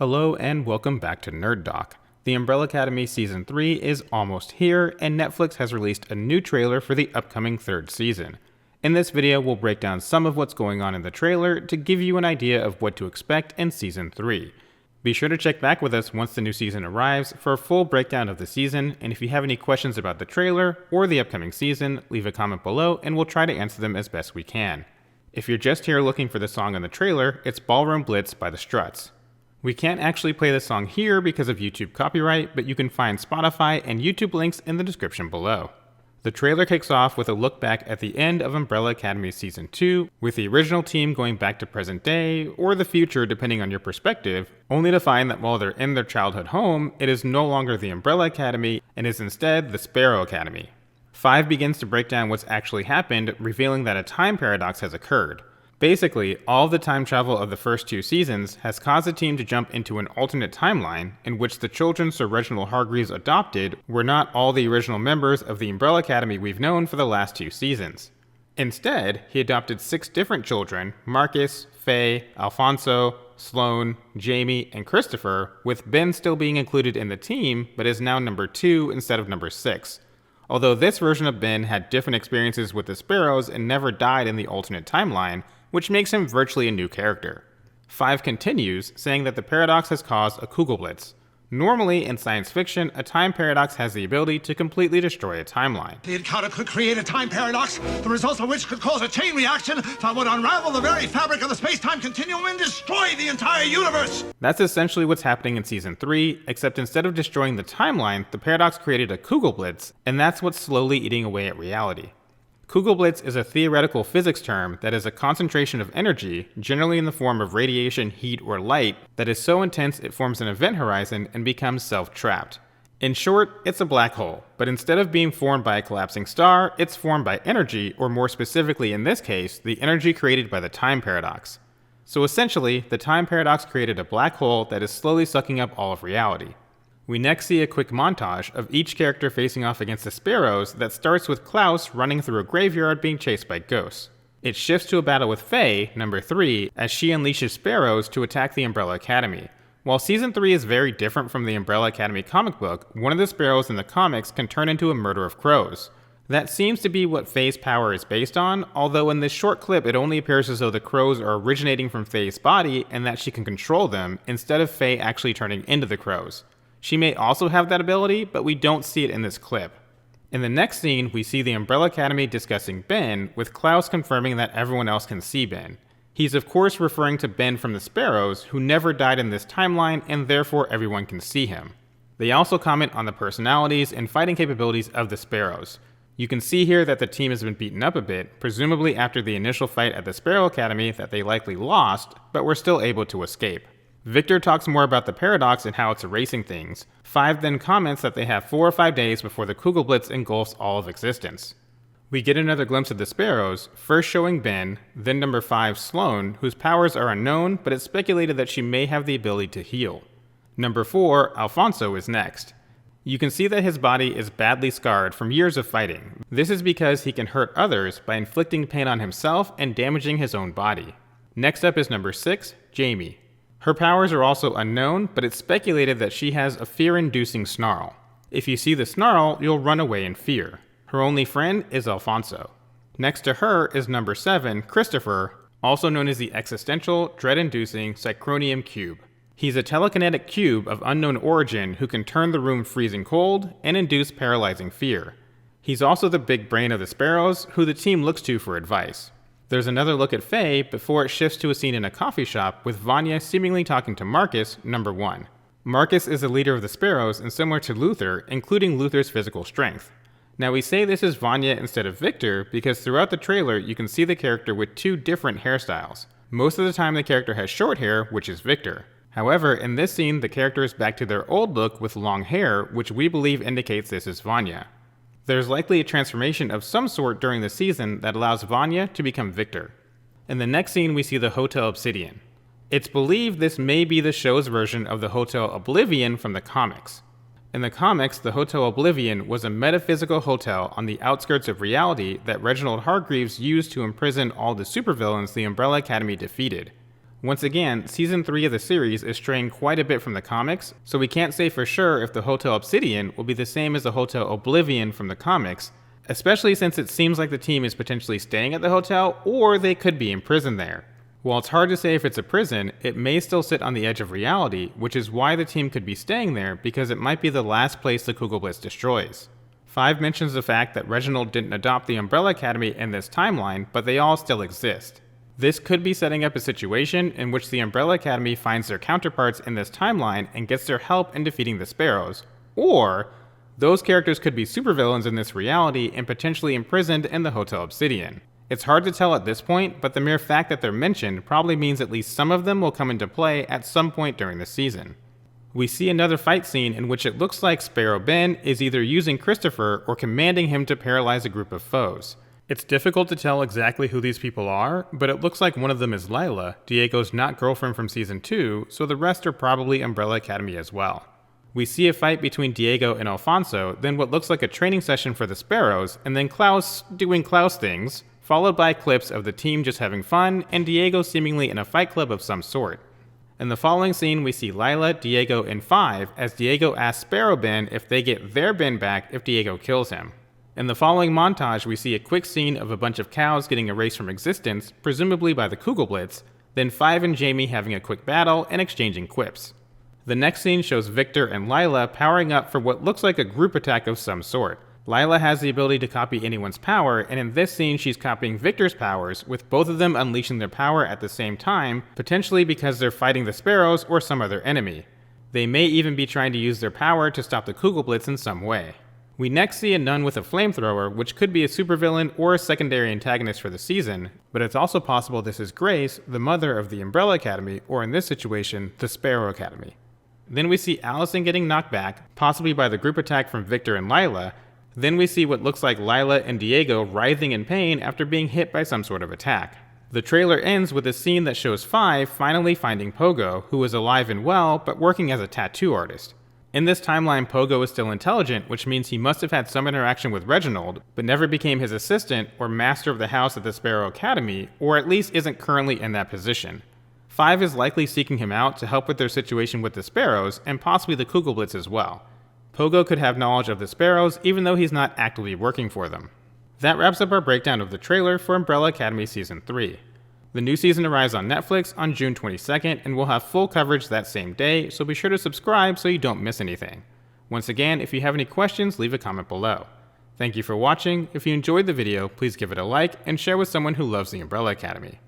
Hello and welcome back to Nerd Doc. The Umbrella Academy Season 3 is almost here, and Netflix has released a new trailer for the upcoming third season. In this video, we'll break down some of what's going on in the trailer to give you an idea of what to expect in Season 3. Be sure to check back with us once the new season arrives for a full breakdown of the season, and if you have any questions about the trailer or the upcoming season, leave a comment below and we'll try to answer them as best we can. If you're just here looking for the song in the trailer, it's Ballroom Blitz by the Struts. We can't actually play the song here because of YouTube copyright, but you can find Spotify and YouTube links in the description below. The trailer kicks off with a look back at the end of Umbrella Academy Season 2, with the original team going back to present day, or the future depending on your perspective, only to find that while they're in their childhood home, it is no longer the Umbrella Academy and is instead the Sparrow Academy. 5 begins to break down what's actually happened, revealing that a time paradox has occurred. Basically, all of the time travel of the first 2 seasons has caused the team to jump into an alternate timeline in which the children Sir Reginald Hargreaves adopted were not all the original members of the Umbrella Academy we've known for the last 2 seasons. Instead, he adopted 6 different children: Marcus, Faye, Alfonso, Sloane, Jamie, and Christopher, with Ben still being included in the team, but is now number 2 instead of number 6. Although this version of Ben had different experiences with the Sparrows and never died in the alternate timeline, which makes him virtually a new character. 5 continues, saying that the paradox has caused a Kugelblitz. Normally, in science fiction, a time paradox has the ability to completely destroy a timeline. The encounter could create a time paradox, the results of which could cause a chain reaction that would unravel the very fabric of the space-time continuum and destroy the entire universe! That's essentially what's happening in Season 3, except instead of destroying the timeline, the paradox created a Kugelblitz, and that's what's slowly eating away at reality. Kugelblitz is a theoretical physics term that is a concentration of energy, generally in the form of radiation, heat, or light, that is so intense it forms an event horizon and becomes self-trapped. In short, it's a black hole, but instead of being formed by a collapsing star, it's formed by energy, or more specifically in this case, the energy created by the time paradox. So essentially, the time paradox created a black hole that is slowly sucking up all of reality. We next see a quick montage of each character facing off against the Sparrows that starts with Klaus running through a graveyard being chased by ghosts. It shifts to a battle with Faye, number 3, as she unleashes Sparrows to attack the Umbrella Academy. While Season 3 is very different from the Umbrella Academy comic book, one of the Sparrows in the comics can turn into a murder of crows. That seems to be what Faye's power is based on, although in this short clip it only appears as though the crows are originating from Faye's body and that she can control them, instead of Faye actually turning into the crows. She may also have that ability, but we don't see it in this clip. In the next scene, we see the Umbrella Academy discussing Ben, with Klaus confirming that everyone else can see Ben. He's of course referring to Ben from the Sparrows, who never died in this timeline, and therefore everyone can see him. They also comment on the personalities and fighting capabilities of the Sparrows. You can see here that the team has been beaten up a bit, presumably after the initial fight at the Sparrow Academy that they likely lost, but were still able to escape. Viktor talks more about the paradox and how it's erasing things. 5 then comments that they have 4 or 5 days before the Kugelblitz engulfs all of existence. We get another glimpse of the Sparrows, first showing Ben, then number 5 Sloane, whose powers are unknown, but it's speculated that she may have the ability to heal. Number 4, Alfonso, is next. You can see that his body is badly scarred from years of fighting. This is because he can hurt others by inflicting pain on himself and damaging his own body. Next up is number 6, Jamie. Her powers are also unknown, but it's speculated that she has a fear-inducing snarl. If you see the snarl, you'll run away in fear. Her only friend is Alfonso. Next to her is number 7, Christopher, also known as the existential, dread-inducing Psychronium Cube. He's a telekinetic cube of unknown origin who can turn the room freezing cold and induce paralyzing fear. He's also the big brain of the Sparrows, who the team looks to for advice. There's another look at Faye before it shifts to a scene in a coffee shop with Vanya seemingly talking to Marcus, number 1. Marcus is the leader of the Sparrows and similar to Luther, including Luther's physical strength. Now we say this is Vanya instead of Viktor because throughout the trailer you can see the character with 2 different hairstyles. Most of the time the character has short hair, which is Viktor. However, in this scene the character is back to their old look with long hair, which we believe indicates this is Vanya. There's likely a transformation of some sort during the season that allows Vanya to become Viktor. In the next scene we see the Hotel Obsidian. It's believed this may be the show's version of the Hotel Oblivion from the comics. In the comics, the Hotel Oblivion was a metaphysical hotel on the outskirts of reality that Reginald Hargreaves used to imprison all the supervillains the Umbrella Academy defeated. Once again, Season 3 of the series is straying quite a bit from the comics, so we can't say for sure if the Hotel Obsidian will be the same as the Hotel Oblivion from the comics, especially since it seems like the team is potentially staying at the hotel, or they could be imprisoned there. While it's hard to say if it's a prison, it may still sit on the edge of reality, which is why the team could be staying there, because it might be the last place the Kugelblitz destroys. 5 mentions the fact that Reginald didn't adopt the Umbrella Academy in this timeline, but they all still exist. This could be setting up a situation in which the Umbrella Academy finds their counterparts in this timeline and gets their help in defeating the Sparrows, or those characters could be supervillains in this reality and potentially imprisoned in the Hotel Obsidian. It's hard to tell at this point, but the mere fact that they're mentioned probably means at least some of them will come into play at some point during the season. We see another fight scene in which it looks like Sparrow Ben is either using Christopher or commanding him to paralyze a group of foes. It's difficult to tell exactly who these people are, but it looks like one of them is Lila, Diego's not girlfriend from Season 2, so the rest are probably Umbrella Academy as well. We see a fight between Diego and Alfonso, then what looks like a training session for the Sparrows, and then Klaus doing Klaus things, followed by clips of the team just having fun, and Diego seemingly in a fight club of some sort. In the following scene, we see Lila, Diego, and 5 as Diego asks Sparrow Ben if they get their Ben back if Diego kills him. In the following montage, we see a quick scene of a bunch of cows getting erased from existence, presumably by the Kugelblitz, then 5 and Jamie having a quick battle and exchanging quips. The next scene shows Viktor and Lila powering up for what looks like a group attack of some sort. Lila has the ability to copy anyone's power, and in this scene she's copying Viktor's powers, with both of them unleashing their power at the same time, potentially because they're fighting the Sparrows or some other enemy. They may even be trying to use their power to stop the Kugelblitz in some way. We next see a nun with a flamethrower, which could be a supervillain or a secondary antagonist for the season, but it's also possible this is Grace, the mother of the Umbrella Academy, or in this situation, the Sparrow Academy. Then we see Allison getting knocked back, possibly by the group attack from Viktor and Lila. Then we see what looks like Lila and Diego writhing in pain after being hit by some sort of attack. The trailer ends with a scene that shows 5 finally finding Pogo, who is alive and well, but working as a tattoo artist. In this timeline, Pogo is still intelligent, which means he must have had some interaction with Reginald, but never became his assistant or master of the house at the Sparrow Academy, or at least isn't currently in that position. 5 is likely seeking him out to help with their situation with the Sparrows, and possibly the Kugelblitz as well. Pogo could have knowledge of the Sparrows, even though he's not actively working for them. That wraps up our breakdown of the trailer for Umbrella Academy Season 3. The new season arrives on Netflix on June 22nd, and we'll have full coverage that same day, so be sure to subscribe so you don't miss anything. Once again, if you have any questions, leave a comment below. Thank you for watching. If you enjoyed the video, please give it a like and share with someone who loves the Umbrella Academy.